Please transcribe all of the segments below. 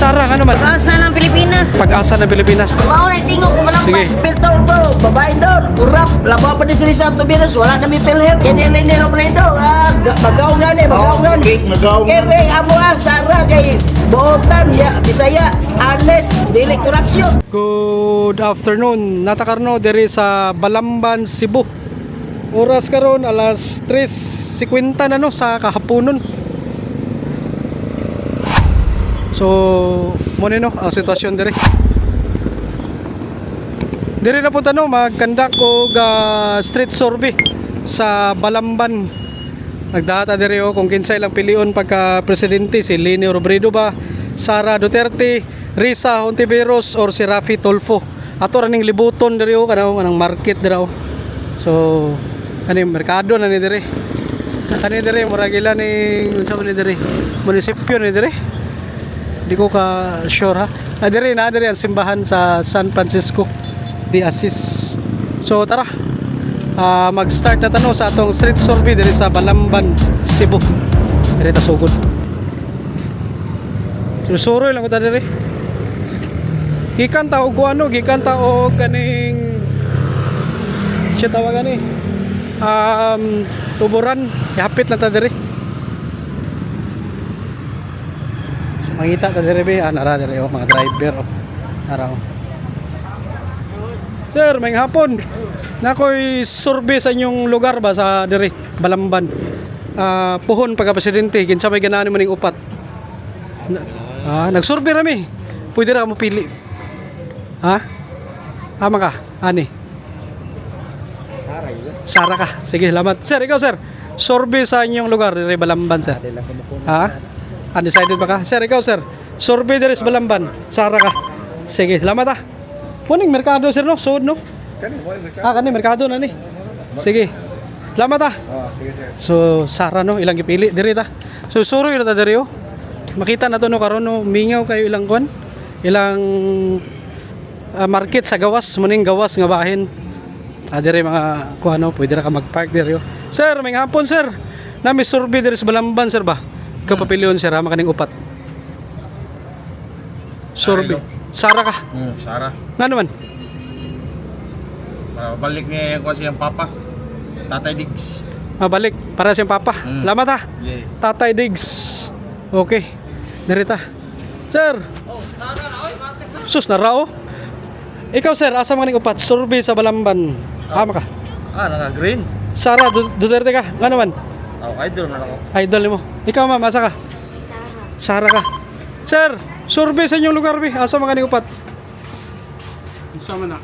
Sara, ano man? Pag-asa ng Pilipinas. Pag-asa ng Pilipinas. Wow, tingog ko walang Sige. Piltor to, babae doon, urap, labaw pa din sila sa Tobias, wala kami pilhip. Kinilin nila pa rin doon, magaw nga ni, magaw nga ni. Kere, amo Sara, kay Bootan, ya, Bisaya, Arnes, dili korupsyon. Good afternoon. Natakarno diri sa Balamban, Cebu. Oras karon alas 3:50 na no sa kahaponon. So, mo no ang sitwasyon diri. Diri na punta no mag-conduct og street survey sa Balamban. Nagdata diri kung kinsay lang pilion pagka presidente, si Leni Robredo ba, Sara Duterte, Risa Hontiveros or si Raffy Tulfo. Ato ra ning libuton diri kanang market diri. So, ani merkado na ni diri. Kani diri murag ila ni unsa man ni diri? Munisipyo ni diri. Di ko ka sure ha. Diri ang simbahan sa San Francisco de Assis. So tara. Mag-start na tano sa atong street survey diri sa Balamban, Cebu. Diri ta sugod. Susuroy lang ko ta diri. Gikan ta og ano, gikan ta og kaning siya tawagan ni. Tuburan, yapit lang ta diri. So, makita ta diri be, nara diri mga driver nara. Sir, may hapon. Nakoy survey sa inyong lugar ba sa diri Balamban. Puhon pagka presidente, kinsa may ganahan mo ning upat. Nagsurvey rami. Pwede ra mo pili. Ha? Ama ka, ani. Sara ka. Sige, salamat. Sir, ikaw sir. Survey sa inyong lugar diri Balamban, sir. Ha? Undecided ba ka? Sir, ikaw sir. Survey diri sa Balamban. Sara ka. Sige, salamat ah. Muning merkado sir no, sud no. Kani merkado na ni. Sige. Salamat ah. Sige sir. So, Sara no, ilang gipili diri ta. So, suroy ra ta diri oh. Makita na to no karon no, mingaw kayo ilang kon. Ilang market sa gawas, muning gawas nga bahin. Diri mga kuano, pwede ra ka mag-park diri oh. Sir, may hapon sir. Nami survey diri sa Balamban sir ba? Kapapilion sir, makaning upat. Survey. Sara ka. Sara. Nga naman? Balik niya yung kasi yung papa. Tatay Diggs. Mabalik para siyang papa. Salamat ha. Yeah. Tatay Diggs. Okay. Narita. Sir. Sus na rao. Ikaw sir, asa man ning upat? Survey sa Balamban. Ama ka. Naka-green. Sara Duterte ka. Nga naman? Idol na ako. Idol mo. Ikaw ma'am, asa ka? Sara ka. Sir, survey sa inyong lugar bi. Asa man kaning upat? Sama na.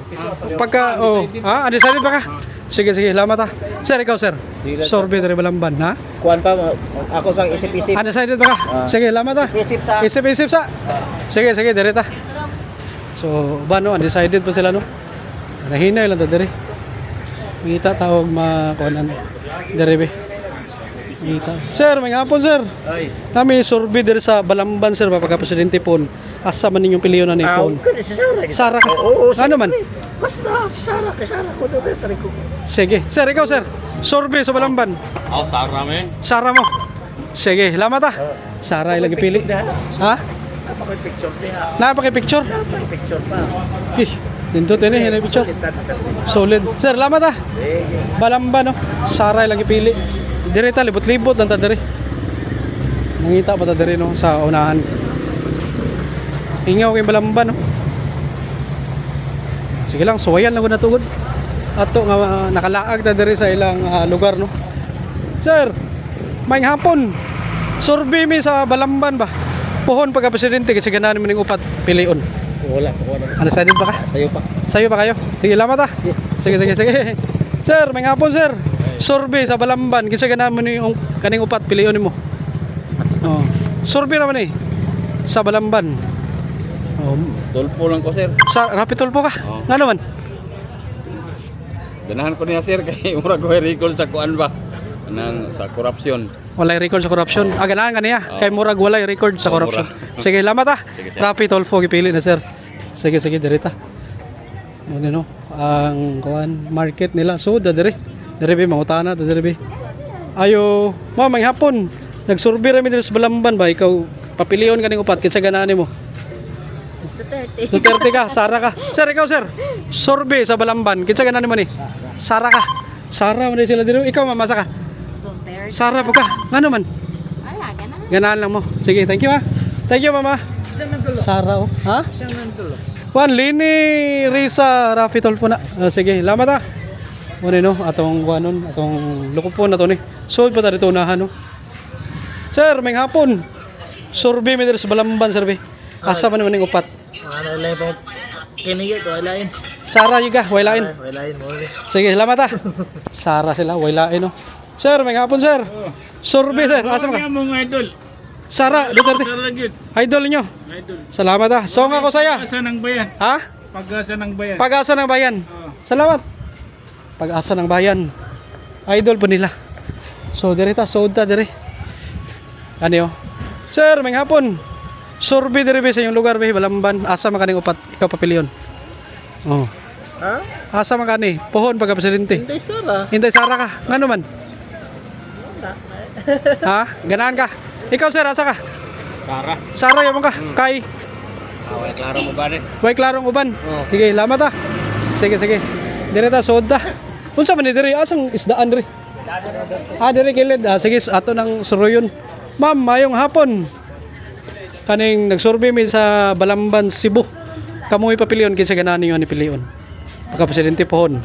Pagka undecided ba ka? Sige, salamat ha. Sir, ikaw sir. Survey dari Balamban ha? Kuan pa, ako sang isip-isip. Undecided ba ka? Sige, salamat ha. Isip sa Isip sa. Sige, direta. So, ba no, undecided pa sila no? Nahinay lang ta diri. Kita tawag makuanan diri be. Kita. Sir, may hapon sir. Ay. Nami survey diri sa Balamban sir pagka presidente pon. Asa man ninyong piliyon na ni pon? si Sara. Sara ka. Oo, Ano man? Basta, si Sara, ko doon ko. Sige. Sir, ikaw sir. Survey sa Balamban. Sara men. Sara mo. Sige, salamat ah. Sara ilang ipili. Ha? Picture niya. Napaki-picture. Picture pa. Ish, dito tini hina picture. Solid. Sir, salamat ah. Balamban no. Sara ilang ipili. Direta libot-libot lang ta diri. Nangita pa ta diri no sa unahan. Ingaw kay Balamban no. Sige lang, suwayan lang ko natugod. Ato nga nakalaag ta diri sa ilang lugar no. Sir, may hapon. Survey mi sa Balamban ba? Puhon pagka presidente kasi ganahan mo ning upat pilion. Wala. Undecided ba ka? Sayo pa. Sayo pa kayo? Sige, salamat ah. Sige. Sir, may hapon sir. Survey sa Balamban kasi ganahan mo ning kaning upat pilion nimo. Oh. Survey naman sa Balamban. Oh. Tulpo lang ko sir. Sa Raffy Tulfo ka? Nga naman? Ganahan ko niya sir kay murag ko recall sa kuan ba. Sa korupsyon. Walay record sa corruption. Ganahan ka niya. Kay murag walay record sa corruption. Sige, salamat ah. Raffy Tulfo gipili na sir. Sige, direta. Ano ang kuan market nila so diri. Diri be mangutana diri be. Ayo, may hapon. Nagsurvey rami diri sa Balamban ba ikaw papilion kaning upat kinsa ganahan nimo? Duterte. Duterte ka, Sara ka. Sir, ikaw sir. Sorbe sa Balamban. Kinsa ganan mo ni? Sara ka. Sara man sila dito. Ikaw mamasa ka. Duterte. Sara po ka. Ngano man? Wala, ganun. Ganahan lang mo. Sige, thank you ha. Thank you mama. Sara oh. Ha? Juan, Lini, Risa, Rafi Tolpo na. Sige, lamat ha. Muna no, atong kuanon, atong lukupon na to ni. Sold pa ta dito unahan no. Sir, may hapon. Sorbe mi diri sa Balamban, sir be. Asa man naman ning upat? Ano lang po kinigit ko lain. Sara yuga, wailain. Lain mo. Sige, salamat ha. Sara sila, wailain no. Sir, may hapon sir. Sorbe sir, asa man ka? Mong idol. Sara Duterte. Sara Gid. Idol niyo. Idol. Salamat ha. Song ako saya. Pag-asa ng bayan. Ha? Pag-asa ng bayan. Pag-asa ng bayan. Salamat. Pag-asa ng bayan. Idol po nila. So, diri ta, soda diri. Ano yun? Sir, may hapon. Sorbe diri be sa inyong lugar be, Balamban. Asa man kaning upat, ikaw papilion. Oh. Ha? Asa man kani? Pohon pagka presidente. Hindi Sara. Hintay Sara ka. Ngano man? Ha? Ganahan ka? Ikaw sir, asa ka? Sara. Sara yun ka? Kay? Away klaro mo ba rin? Way klarong uban. Sige, lamat ha. Sige, sige. Dire ta soda. Unsa man ni diri? Asang isdaan diri? Diri kilid. Sige, ato nang suruyon. Ma'am, mayong hapon. Kaning nagsurvey mi sa Balamban, Cebu. Kamoy papilion kinsa ganahan ninyo ni pilion? Pagka presidente pohon.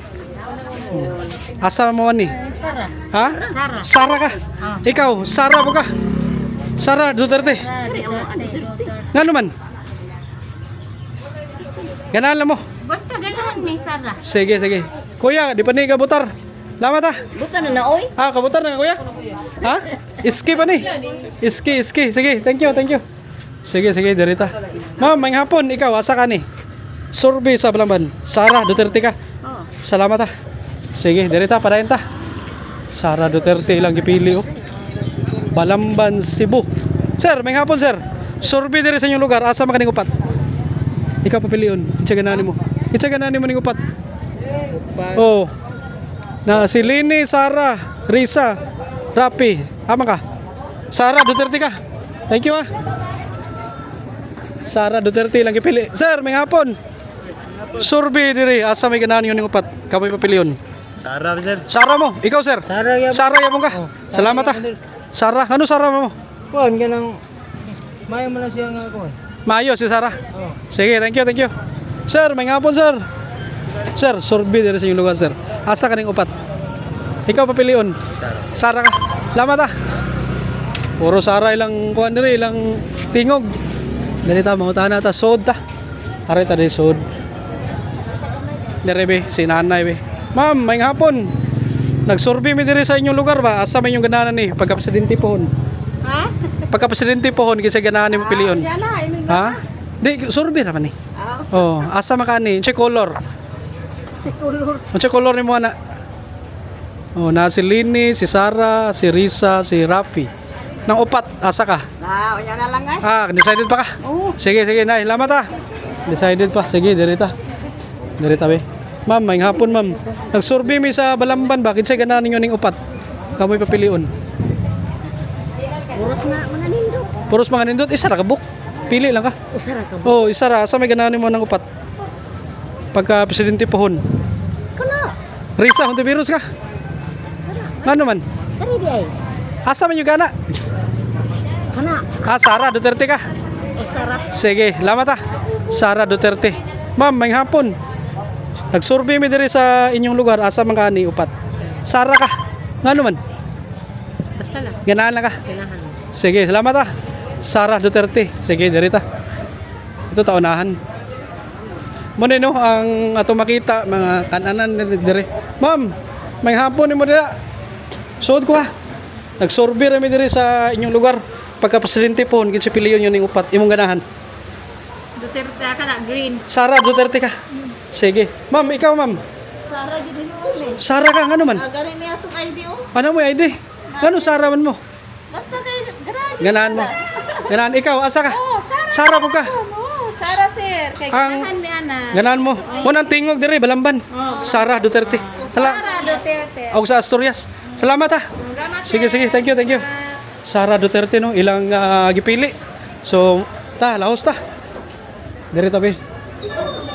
Asa mo man ni? Sara. Ha? Sara. Sara ka. Ikaw, Sara mo ka. Sara Duterte. Duterte. Ngano man? Ganahan lang mo. Basta ganahan may Sara. Sige, sige. Kuya, di pa ni ka butar. Lamat ha. Buta na na, oy. Kabutar na kuya. Ha? Iski pa ni. Iski. Sige, thank you. Sige, dirita. Ma'am, may hapon, ikaw, asa ka ni? Survey sa Balamban. Sara Duterte ka. Oh. Salamat ha. Sige, dirita, padayon ta. Sara Duterte ilang gipili oh. Balamban, Cebu. Sir, may hapon sir. Survey diri sa inyong lugar, asa man kaning upat? Ikaw papilion. Kitsa ganani mo. Kitsa ganani mo ning upat. Oh. Na si Lini, Sara, Risa, Rapi. Ama ka? Sara Duterte ka. Thank you ah. Sara Duterte lang gipili. Sir, may hapon. Survey diri asa may ganahan yun ning upat. Kamoy papilion. Sara sir. Sara mo, ikaw sir. Sara ya. Sara yapon ka. Salamat ah. Sara, ano Sara mo? Kuan ganang mayo man siya nga kuan. Mayo si Sara. Sige, thank you. Sir, may hapon sir. Sir, survey diri sa inyong lugar sir. Asa kaning upat? Ikaw papilion. Sara ka. Salamat ah. Puro Sara ilang kuan diri, ilang tingog. Dali ta mangutahan na ta sod ta. Are ta di sod. Dere be, si nanay be. Ma'am, may hapon. Nag-survey mi diri sa inyong lugar ba? Asa may inyong ganahan ni pagka presidente pohon? Ha? Pagka presidente pohon kinsa ganahan ni pilion? Ha? Di survey ra man ni. Oh, asa man kani? Che color. Si Kulur. Unsa color ni mo ana? Oh, na si Lini, si Sara, si Risa, si Rafi. Nang upat, asa ka? Unya na lang ay. Decided pa ka? Sige, nay. Lamat ah. Decided pa. Sige, dirita. Dirita be. Ma'am, may hapon ma'am. Nag-survey mi sa Balamban ba? Kinsay ganahan ninyo ning upat? Kamoy papilion. Puros na mga nindo. Puros mga nindot, isa ra ka book. Pili lang ka. Usara ka. Oh, isa ra. Asa may ganahan mo ng upat? Pagka presidente pohon. Kana. Risa, hunti virus ka. Ano man? Dari di ay. Asa man yung gana? Kana. Sara Duterte ka. Usara. Sige, lamat ah. Sara Duterte. Ma'am, may hapon. Nag-survey mi diri sa inyong lugar, asa man kani upat? Sara ka. Ngano man? Basta lang. Ganahan lang ka. Ganahan. Sige, salamat ah. Sara Duterte. Sige, diri ta. Ito taunahan. Muna no, ang ato makita mga kananan diri. Ma'am, may hapon ni mo dira. Suod ko ha. Nag-survey ra mi diri sa inyong lugar. Pagka presidente pohon kinsa piliyon yun ning upat imong ganahan? Duterte ka na green. Sara Duterte ka. Sige. Ma'am, ikaw ma'am. Sara gid mo ni. Sara ka ngano man? Gani mi atong ID oh. Ano mo ID? Ngano Sara man mo? Basta kay ganahan. Ganahan mo. Ganahan ikaw asa ka? Oh, Sara. Sara po ka. Oh, Sara sir. Kay Ang- ganahan mi ana. Ganahan mo. Munang tingog diri Balamban. Sara Duterte. Sara Duterte. Og sa Asturias. Salamat ha. Sige, thank you. Sara Duterte no, ilang gipili. So, ta lahos ta. Diri tabi.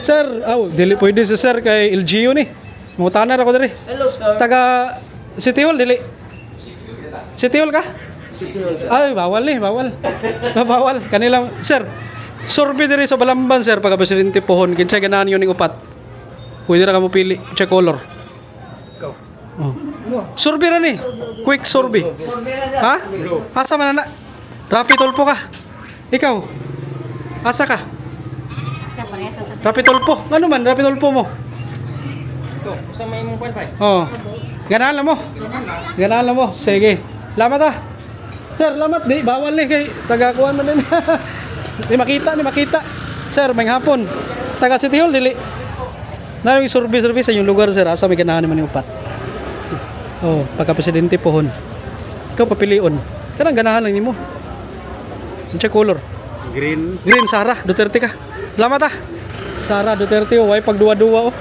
Sir, dili pwede si sir kay LGU ni. Mangutanan ako diri. Hello, sir. Taga City Hall dili. City Hall ka? Ay, bawal ni, bawal. Bawal kanilang sir. Survey diri sa Balamban sir pagka presidente pohon kinsa ganahan yun ning upat. Pwede ra ka mo pili check color. Oh. Survey ra ni. Quick survey. Ha? Asa man na? Rapi Tulfo ka. Ikaw. Asa ka? Rapi Tulfo. Ano man Rapi Tulfo mo? Ito, usama imong kwan pa. Oh. Ganahan mo. Ganahan mo. Sige. Lamat ah. Sir, lamat di bawal ni kay taga kuan man din. Di makita. Sir, may hapon. Taga City Hall dili. Naring survey sa inyong lugar sir, asa may ganahan man yung upat. Oh, pagka presidente pohon. Ikaw papilion. Kanang ganahan lang nimo. Unsa color? Green. Green Sara Duterte ka. Salamat ah. Sara Duterte way pagduwa-duwa oh.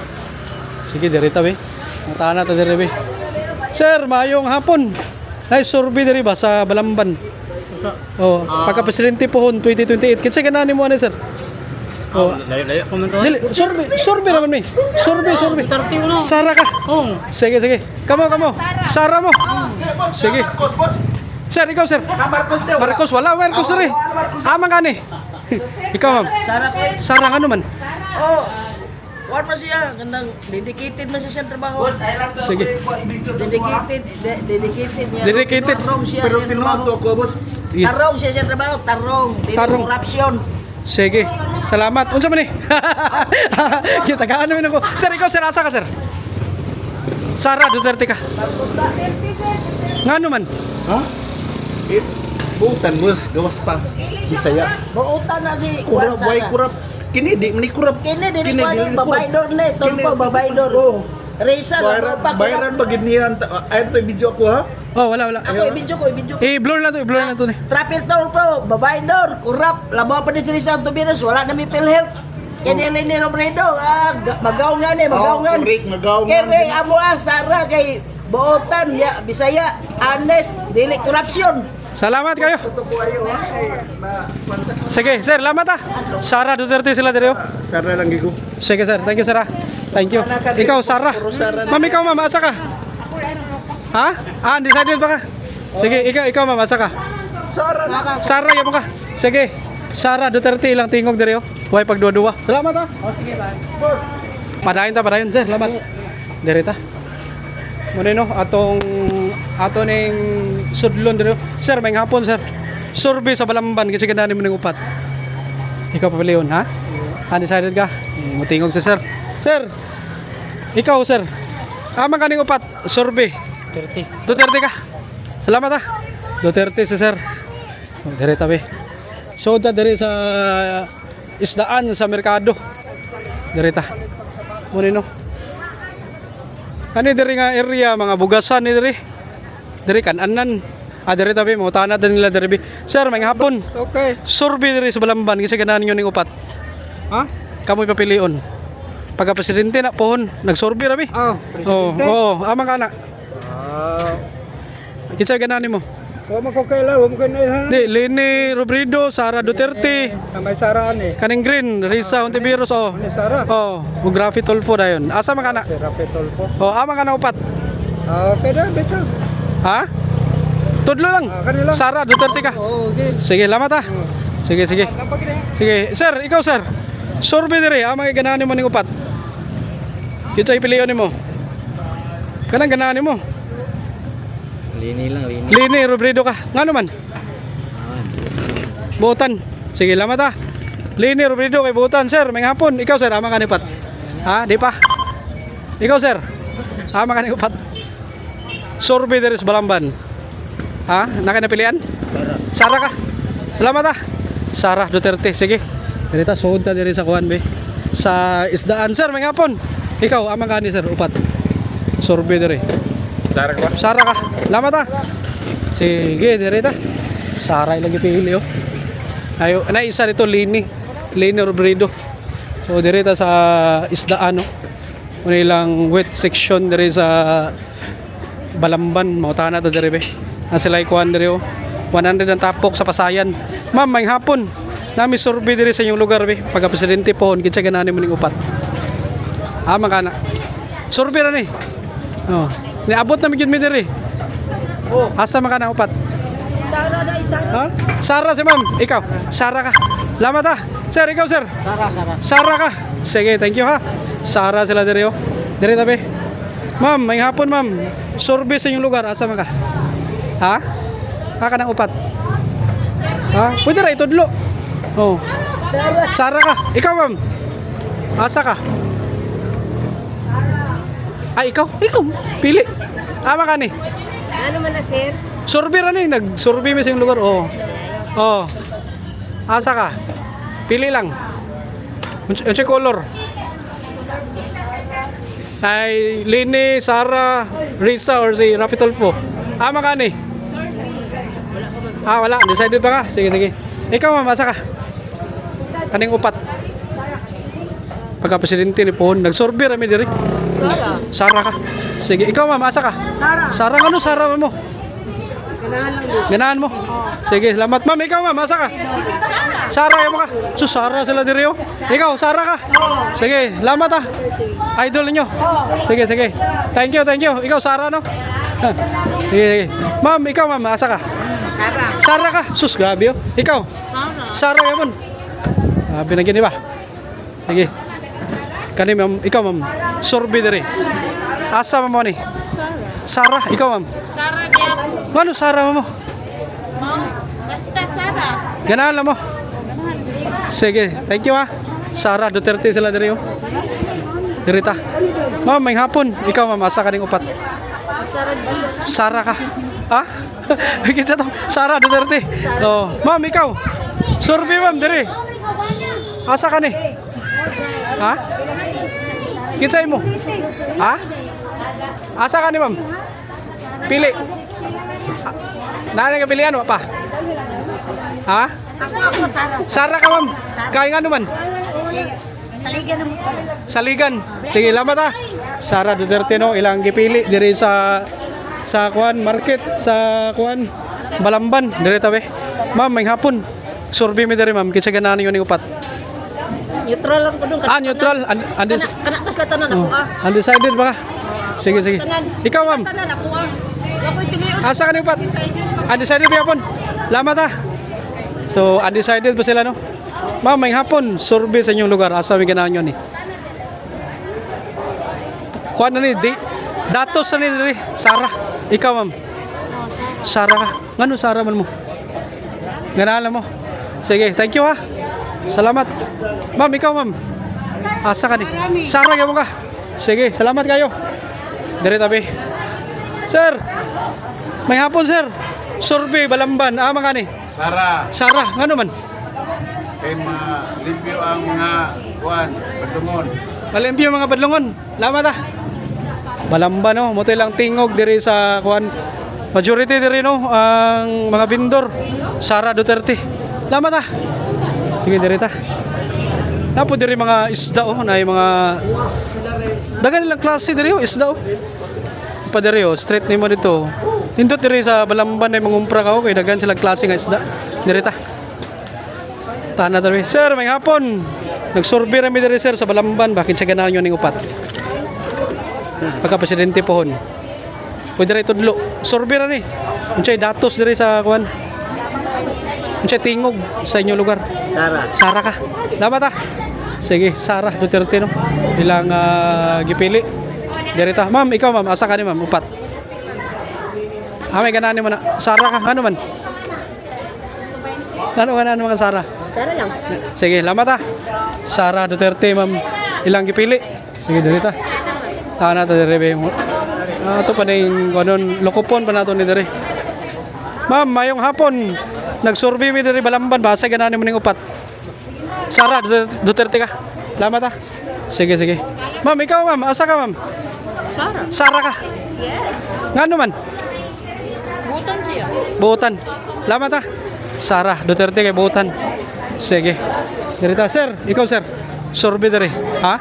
Sige diri ta be. Mutana ta diri be. Sir, maayong hapon. Nice survey diri ba sa Balamban? Oh, pagka presidente pohon 2028. Kinsa ganahan nimo ani sir? Oh, Layo-layo ko man to. dili survey naman mi. Survey. Sara ka. Oh. Sige. Kamo. Sara mo. Sige. Sir, ikaw sir. Marcos wala Marcos diri. Amang gani. Ikaw ma'am. Sara ko. Sara ano man? Oh. Kuan pa siya, gandang dedicated man siya sa trabaho. Sige. Dedicated niya. Dedicated. Tarong siya sa trabaho. Sige. Tarong siya sa trabaho, tarong. Tarong. Corruption. Sige. Salamat. Unsa man ni? Kita ka ano ako. Sir, ikaw sir asa ka sir? Sara Duterte ka. Ngano man? Ha? Butan bos, gawas pa. Bisaya. Buutan na si Kurap, Juan boy, Sara. kurap. Kini di mani kurap. Kini dili ko ni babaydor ni, tulpo babaydor. Oh. Reza Bayaran, pa bayaran bagid niyan. Ayun to video ko ha. Oh, wala. Ako i-video ko. I-blur na to ni. Traffic toll po, babaydor, kurap, labaw pa din si Rizal Tubiros, wala na may PhilHealth. Kini ni Robredo, magaw nga ni, magaw nga. Correct, magaw nga. Kere amo Sara kay Buotan ya Bisaya, honest, dili corruption. Salamat kayo. Totoo ayo ha. Ay, na kwanta. Sige, sir, salamat ah. Sara Duterte sila diri oh. Sara lang gigo. Sige sir, thank you sir ah. Thank you. Ikaw Sara. Ma'am, ikaw ma'am, asa ka? Ha? Undecided ba ka? Sige, ikaw ma'am, asa ka? Sara gyapon ka. Sige. Sara Duterte ilang tingog diri oh. Way pagduwa-duwa. Salamat ah. Oh, sige bye. Padayon sir, salamat. Diri ta. Muna no, ato ning sudlon diri. Sir, may hapon sir. Survey sa Balamban kasi ganahan mo ning upat. Ikaw papilion ha? Undecided ka? Mutingog si sir. Sir, ikaw sir. Amang kaning upat, survey. Duterte ka. Salamat ah. Duterte si sir. Oh, diri tabi. Soda diri sa isdaan sa merkado. Diri ta. Muna no. Kani diri nga area mga bugasan ni diri. Diri kananan. Diri tabi mo tanad nila diri. Sir, may hapon. Okay. Survey diri sa Balamban kasi ganahan niyo ning upat. Ha? Kamoy papilion. Pagka presidente na pohon, nag-survey rami. Oo, amang kana. Kinsa ganahan nimo? Wa man ko kaila, wa mo kaila. Di Leni Robredo, Sara Duterte, May saraan eh. kaning Green, Risa Ontiveros oh. Ni Sara. Oh, Grafi Tulfo dayon. Asa man kana? Rapetol po. Oh, amang kana upat. Okay na, beto. Ha? Tudlo lang. Kanila. Sara Duterte ka. Oh, okay. Sige, lamat ah. Sige. Sige, sir, ikaw sir. Survey diri, amang ganahan nimo ning upat. Kinsa ipilion nimo? Kanang ganahan nimo? Lini. Lini Robredo ka. Ngano man? Buotan. Sige, lamat ah. Lini Robredo kay Buotan, sir. May hapon. Ikaw sir, amang kanipat. Ha, di pa. Ikaw sir. Amang kanipat. Survey diri sa Balamban. Ha, nakinapilian? Sara ka. Salamat ah. Sara Duterte. Sige. Diri ta suod ta diri sa kuan be. Sa isdaan sir, may hapon. Ikaw amang kani sir, upat. Survey diri. Sara ko. Sara ka. Salamat ah. Sige, diri ta. Sara ilang ipili oh. Ayo, na isa dito Lini Robredo. So diri ta sa isdaan no. Una ilang wet section diri sa Balamban, mautana to diri be. Ang sila ikuan diri oh. 100 ang tapok sa Pasayan. Ma'am, may hapon. Nami survey diri sa inyong lugar be. Pagka presidente pohon kinsa ganani mo ning upat. Makana. Survey ra ni. Oh. Niabot na mi gyud mi diri. Oh, asa makana upat? Sara na isang. Ha? Sara si ma'am, ikaw. Sara ka. Lamat ha. Sir, ikaw sir. Sara ka. Sige, thank you ha. Sara sila diri oh. Diri tabi. Ma'am, may hapon ma'am. Survey sa inyong lugar, asa man ka? Ha? Haka ng upat. Ha? Pwede ra itudlo. Oh. Sara ka. Ikaw ma'am. Asa ka? Ay, ikaw. Ikaw. Pili. Ama ka ni. Ano man na, sir? Survey ra ni. Nag-survey mo sa inyong lugar. Oh. Oh. Asa ka? Pili lang. Unsa color? Ay, Lini, Sara, Risa, or si Rapi Tulfo. Ama ka ni? Wala. Decided pa ka? Sige, sige. Ikaw, ma'am, asa ka? Kaning upat? Pagka-presidente ni Pohon, nag-survey rami diri. Sara. Sara ka. Sige, ikaw, ma'am, asa ka? Sara. Sara, ano? Sara mo? Ganahan mo? Sige, salamat. Ma'am, ikaw, ma'am, asa ka? Sara, mo ka? So, Sara sila diri, oh. Ikaw, Sara ka? Sige, salamat ah. Idol ninyo. Sige, sige. Thank you, thank you. Ikaw, Sara, no? Sige, sige. Ma'am, ikaw, ma'am, asa ka? Sara. Sara ka? Sus, grabe, oh. Ikaw? Sara. Sara, yamon. Binagyan ba? Sige. Kani, ma'am, ikaw, ma'am. Survey diri. Asa mo ni? Sara. Sara, ikaw, ma'am. Sara niya. Ano, Sara mo? Basta Sara. Ganahan lang mo. Sige, thank you ha. Sara Duterte sila diri oh. Dirita. Ma'am, may hapon. Ikaw ma'am, asa ka ning upat? Sara G. Sara ka. Ha? Kita to. Sara Duterte. Oh, ma'am ikaw. Survey ma'am diri. Asa ka ni? Ha? Kinsay mo? Ha? Asa ka ni ma'am? Pili. Nana ka pilihan wa pa? Ha? Ako, Sara. Sara ka ma'am. Kaya nga naman. Saligan mo. Saligan. Sige, lamat ha. Sara Duterte no, ilang gipili diri sa Kuan Market, sa Kuan Balamban, diri tabi. Ma'am, may hapon. Survey mi diri ma'am, kinsa ganahan ninyo ning upat? Neutral lang ko dun. Neutral. Kanakas na tanan ako Undecided ba ka? Sige, sige. Ikaw ma'am, Tanan ako Ako'y piliyon. asa ka ning upat? Undecided ba hapon? Lamat ha. So, undecided ba sila no? Ma'am, may hapon. Survey sa inyong lugar, asa mi ganahan nyo ni? Kuan na ni, datos na ni diri. Sara. Ikaw ma'am. Sara ka. Ngano Sara man mo? Ganahan mo. Sige, thank you ha. Salamat. Ma'am, ikaw ma'am. Asa ka ni? Sara gyud mo ka. Sige, salamat kayo. Diri tabi. Sir. May hapon sir. Survey Balamban. Ama ka ni? Sara, Sara, ngano man? kay ma-review ang mga kuan, badungon. Malimpyo mga badlongon. Lamat ah. Balamban no, mo lang tingog diri sa kuan. Majority diri no ang mga vendor. Sara Duterte. Lamat ah. Sige diri ta. Napo diri mga isda oh, na mga dagan nilang klase diri oh, isda oh. Pa diri oh, street nimo dito. Nindot diri sa Balamban ay mangumpra ka oh, kay dagan sila klase nga isda. Diri ta. Tana diri. Sir, may hapon. Nag-survey rami diri sir sa Balamban, bakit sa ganahan nyo ning upat? Pagka presidente pohon. Pwede ra itudlo. Survey ra ni. Unsay datos diri sa kuan? Unsay tingog sa inyong lugar? Sara. Sara ka. Lamat ah. Sige, Sara Duterte no. Ilang gipili. Diri ta. Ma'am, ikaw ma'am, asa ka ni ma'am upat? May ganahan ni mo na. Sara ka, ano man? Ano mga Sara? Sara lang. Sige, lamat ah. Sara Duterte, ma'am. Ilang gipili. Sige, dali ta. Na to dire mo. Ato pa ning kanon lokopon pa nato ni dire. Ma'am, mayong hapon. Nag-survey mi diri Balamban, basa ganahan mo ning upat. Sara Duterte ka. Lamat ah. Sige, sige. Ma'am, ikaw ma'am, asa ka ma'am? Sara. Sara ka. Yes. Ngano man? Butan siya. Buutan. Lamat ah. Sara Duterte kay Buutan. Sige. Dirita sir, ikaw sir. Survey diri. Ha?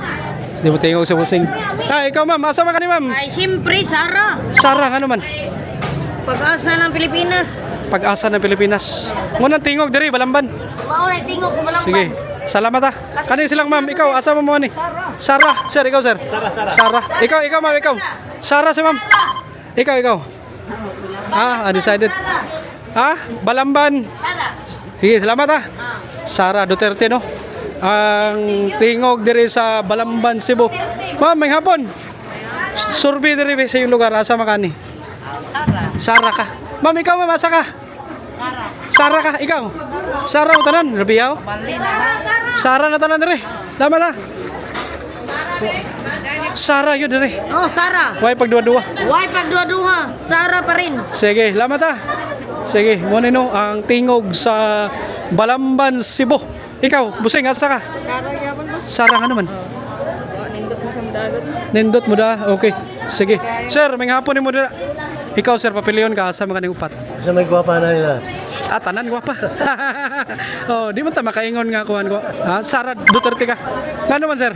Di mo tingog sa busing. Ikaw ma'am, asa man ka ni ma'am? Ay, siyempre, Sara. Sara, ano man? Pag-asa ng Pilipinas. Pag-asa ng Pilipinas. Ngunang tingog diri Balamban. Mauna tingog sa Balangban. Sige. Salamat ah. Kani silang ma'am, ikaw asa mo ni? Sarah. Sir, ikaw sir. Sarah. Ikaw ma'am, ikaw. Sarah si ma'am. Ikaw. Undecided. Balamban. Sara. Sige, salamat ah. Sara Duterte no. Ang tingog diri sa Balamban, Cebu. Ma'am, may hapon. Survey diri sa yung lugar asa makani. Sara ka. Ma'am, ikaw ma'am, asa ka? Sara ka, ikaw. Sara mo tanan, Rabiyaw. Sara na tanan diri. Salamat ah. Sara yun diri. Oh, Sara. Way pagduwa-duwa. Why pagduwa-duwa? Sara pa rin. Sige, salamat ah. Sige, mo no ang tingog sa Balamban, Cebu. Ikaw, busing asa ka? Sara nga naman. Nindot mo da. Okay. Sige. Sir, may hapon ni mo dira. Ikaw sir, papiliyon ka sa mga upat. Sa may gwapa na nila. Tanan gwapa. Oh, di man ta makaingon nga kuan ko. Sara Duterte ka. Ngano man sir?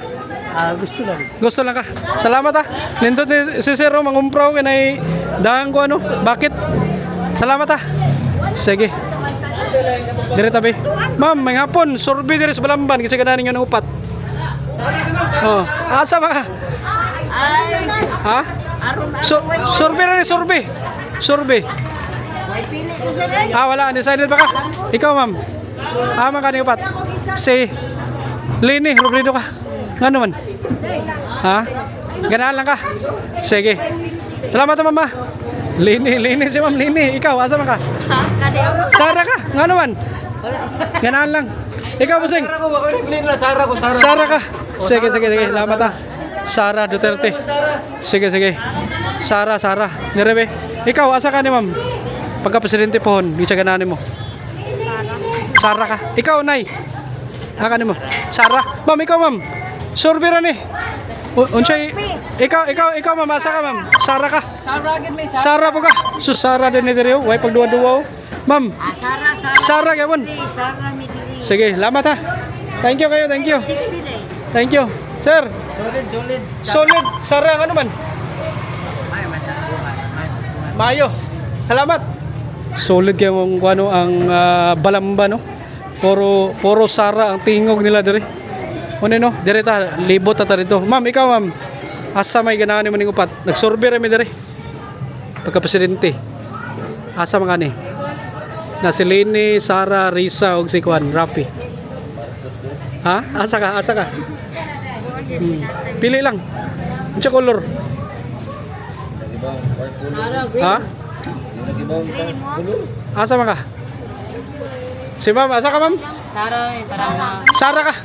Gusto lang. Gusto lang ka. Salamat ah. Nindot ni si Sir mangumpraw kanay dahang ko ano. Bakit? Salamat ah. Sige. Dire tabi. Ma'am, may hapon survey dire sa Balamban kasi gananin yung upat. Oh, asa ba ka? Ha? Survey na ni survey. Wala, undecided pa ka? Ikaw ma'am. Man ka ni upat. Si Lini, Robredo ka. Nga naman. Ganahan lang ka. Sige. Salamat ma'am ah. Lini si ma'am Lini. Ikaw, asa man ka? Sara ka. Nga naman. Ganahan lang. Ikaw busing. Sara ka. Sige. Salamat ah. Sara Duterte. Sige. Sara. Nirebe. Ikaw, asa ka ni ma'am? Pagka-presidente pohon, isa ganahan mo. Sara ka. Ikaw, Nay. Ka ni mo. Sara. Ma'am, ikaw ma'am. Survey ra ni. Unsay ikaw ma'am, asa ka ma'am? Sara ka. Sara po ka. Sara din ni diri. Way pagduwa-duwa. Ma'am. Sara gyapon. Sara mi diri. Sige, salamat ha. Thank you kayo. 60 day. Thank you. Sir. Solid. Sara ano man? Mayo. Salamat. Solid kayo mong ano ang Balamban no. Puro Sara ang tingog nila diri. Ano no? Diri ta libot ta dito. Ma'am, ikaw ma'am. Asa may ganahan mo ning upat? Nagsurvey ra mi diri. Pagka-presidente. Asa man kani? Na si Lini, Sara, Risa ug si Kwan, Rafi. Asa ka? Pili lang. Unsa color? Asa man ka? Si ma'am, asa ka ma'am? Sara ka.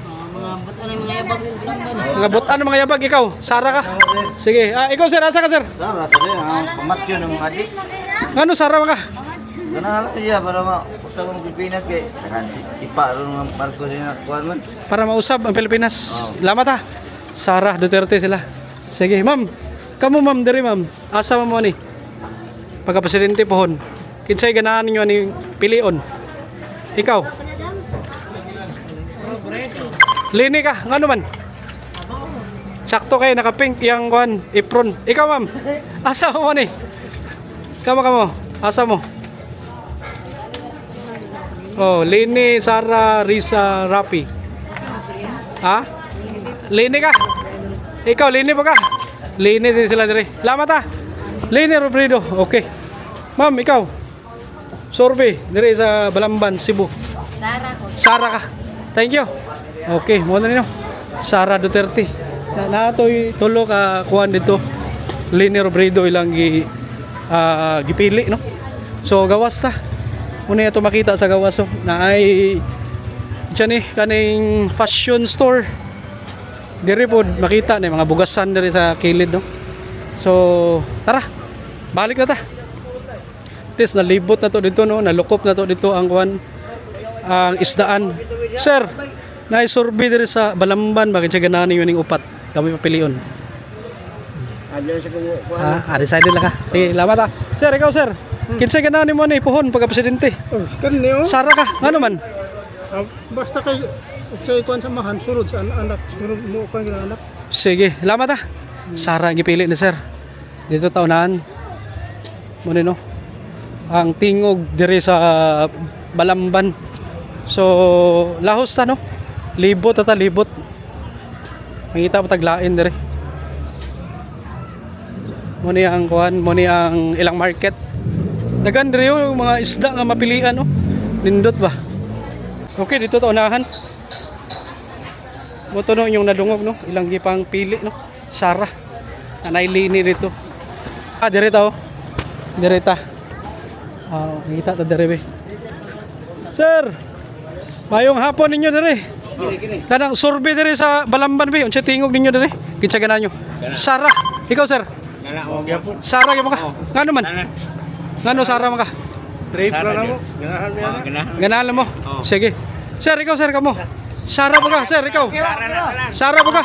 Mga butan mga yabag ikaw. Sara ka. Sige. Ikaw sir, asa ka sir? Sara, sabi, pamatyo ng mga adik. Ano Sara man ka? Ganahan siya para mausap ang Pilipinas kay sipa ron ng Marcos din kuan man. Para mausap ang Pilipinas. Salamat ha. Sara Duterte sila. Sige, ma'am. Kamu ma'am diri ma'am. Asa mo ni? Pagka-presidente pohon. Kinsay ganahan ninyo ni pilion? Ikaw. Lini ka, ngano man? Sakto kay naka-pink yang kuan apron. Ikaw ma'am. Asa mo ni? Kamo. Asa mo? Oh, Lini, Sara, Risa, Rafi. Lini ka? Ikaw, Lini pa ka? Lini din sila diri. Salamat ha. Lini Robredo. Okay. Ma'am, ikaw. Survey diri sa Balamban, Cebu. Sara ka. Thank you. Okay, mo na ninyo. Sara Duterte. Natoy tulo ka kuan dito. Lini Robredo ilang gipili no. So gawas ta. Una ito makita sa gawas na ay diyan kaning fashion store. Diri pod makita na mga bugasan diri sa kilid no. So tara. Balik na ta. Tis nalibot na to dito no, nalukop na to dito ang kuan ang isdaan. Sir, na-survey diri sa Balamban bakit siya ganahan niyo ning upat. Kami papilion. Decided lang ka. Sige, salamat ha. Sir, ikaw sir. Kinsay ganahan mo ni pohon pagka-presidente? Kanino? Sara ka, ano man? Basta kay kuan samahan surod sa anak. Surod mo kan anak. Sige, salamat ha. Sara ang gipili ni sir. Dito taunan. Muna no. Ang tingog diri sa Balamban. So lahos ta no. Libot ata libot. Mangita pa taglain dire. Muni ang kuan, muni ang ilang market. Dagan dire yung mga isda nga mapilian no. Nindot ba? Okay, dito ta unahan. Moto no yung nadungog no, ilang gipang pili no. Sara. Anay lini dito. Dire ta oh. Dire ta. Kita ta dire be. Sir. Mayong hapon ninyo dire. Kanang survey dire sa Balamban be, unsa tingog ninyo dire? Kitsa ganan nyo. Sara. Ikaw sir. Sara gyud ka. Ngano man? Ngano Sara man ka? Trade na mo. Ganahan mo. Sige. Sir, ikaw sir kamo. Sara ba ka? Sir, ikaw. Sara ba ka?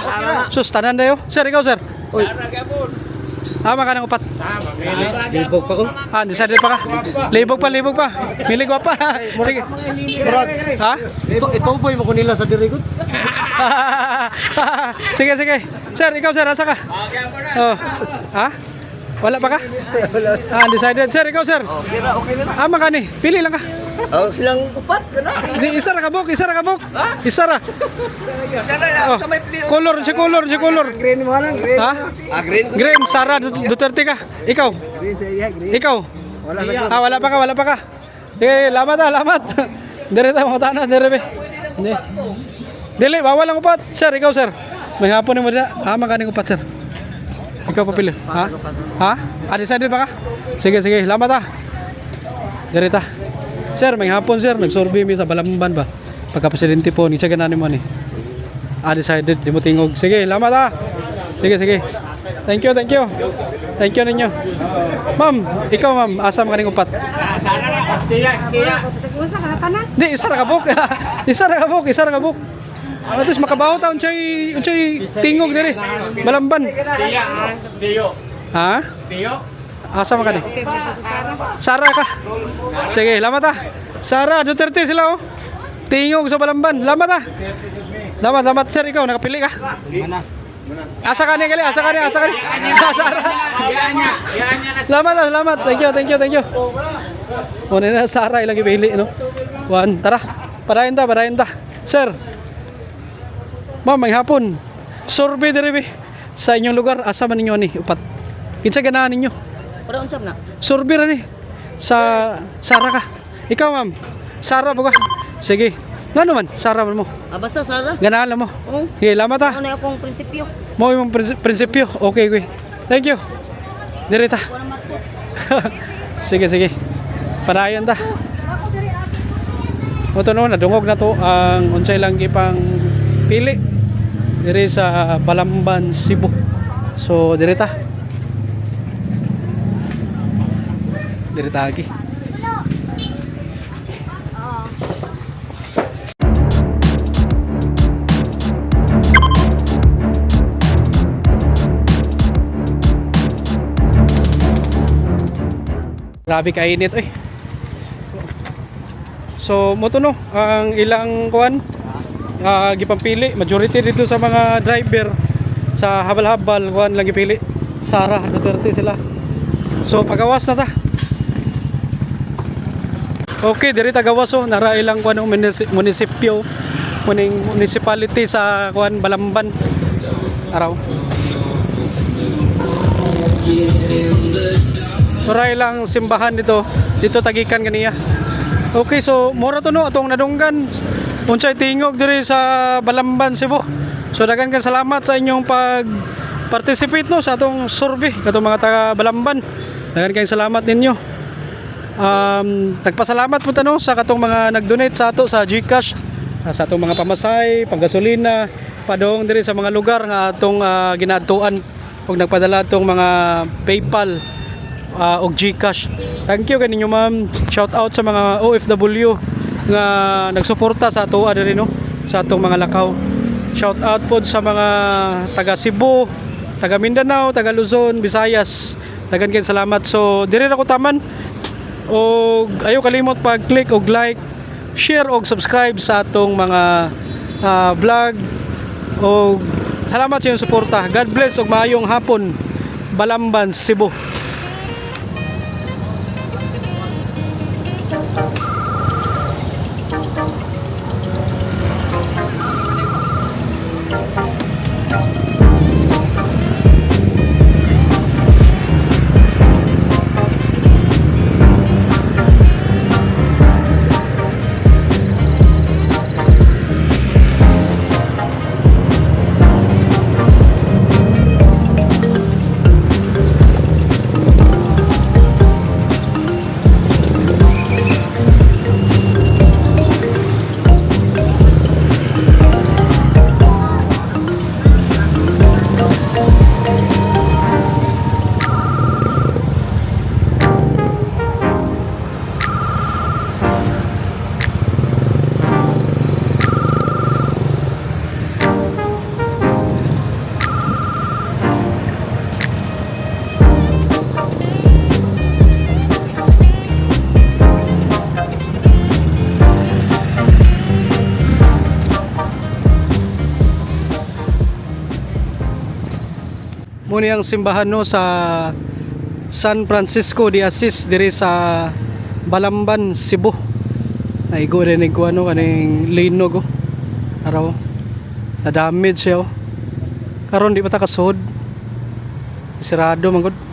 Sus tanan dayo. Sir, ikaw sir. Oy. Ama ka ng upat. Libog pa ko. Decided pa ka? Libog pa. Milig pa. Sige. Ha? Ito boy mo ko nila sa dirigod. Sige. Sir, ikaw sir, asa ka? Oh. Ha? Wala pa ka? Undecided. Sir, ikaw sir. Okay na. Ama ka ni. Pili lang ka. Silang upat ka na. Di isa ra ka buk. Isa ra. Oh. Sa may plio. Color. Green mo lang, green. Ha? Green. Green, Sara Duterte ka. Ikaw. Green sa iya, green. Ikaw. Wala sa Wala pa ka. Lamat. Dire ta mo tana dire be. Dili, bawal ang upat. Sir, ikaw sir. May hapon mo dira. Ama ka ning upat sir. Ikaw papili. Ha? Decided pa ka? Sige. Lamat Dire ta. Sir, may hapon sir. Nag-survey mi sa Balamban ba. Pagka presidente po, ni check nanin mo ni. Decided, di mo tingog. Sige, lamat Sige. Thank you. Thank you ninyo. Ma'am, ikaw ma'am, asam ka ning upat. Di, isa ra ka buk. Isa ra ka buk. At least makabaho ta unsay tingog dire. Balamban. Ha? Asa man ka ni? Sara ka. Sige, lamat Sara Duterte sila oh. Tingog sa Balamban. Lamat Lamat sir, ikaw nakapili ka? Asa ka ni gali? Sara. Salamat. Thank you. Muna na Sara ilang ipili no. Kuan, tara. Padayon ta. Sir. Ma'am, may hapon. Survey dire be. Sa inyong lugar, asa man ninyo ni upat? Kinsa ganahan ninyo? Para unsam na. Survey ra ni sa Sara ka. Ikaw ma'am, Sara ba ka? Sige. Ngano man, Sara man mo. Basta Sara. Ganahan mo. Oo. Okay, lamat Ano akong prinsipyo? Mo imong prinsipyo. Okay. Thank you. Direta. Sige. Padayon ta. Moto no, nadungog na to ang unsay lang gipang pili diri sa Balamban, Cebu. So direta lagi. Grabe kainit oy. So moto no ang ilang kuan gipampili majority dito sa mga driver sa habal-habal kuan lang gipili Sara Duterte sila. So pagawas na ta. Okay, diri tagawas oh nara ilang kuan munisipyo kuning municipality sa kuan Balamban. Araw. Nara ilang simbahan dito tagikan kaniya. Okay, so mura to no atong nadunggan unsay tingog diri sa Balamban, Cebu. So daghang salamat sa inyong participate no sa atong survey katong mga taga Balamban. Daghang salamat ninyo. Nagpasalamat po no sa katong mga nag-donate sa ato sa GCash, sa atong mga pamasay, panggasolina, padong diri sa mga lugar nga atong ginaadtuan ug nagpadala atong mga PayPal og GCash. Thank you kaninyo ma'am. Shout out sa mga OFW nga nagsuporta sa ato diri no sa atong mga lakaw. Shout out pod sa mga taga Cebu, taga Mindanao, taga Luzon, Visayas. Daghang salamat. So diri ra ko taman. Og ayo kalimot pag-click og like, share og subscribe sa atong mga vlog. Og salamat sa inyong suporta. God bless og maayong hapon. Balamban, Cebu. Muna ang simbahan no sa San Francisco de Assis diri sa Balamban, Cebu. Naigo rin ko ano kaning linog oh. Araw. Na damage siya oh. Karon di pa ta kasud. Sirado man gud.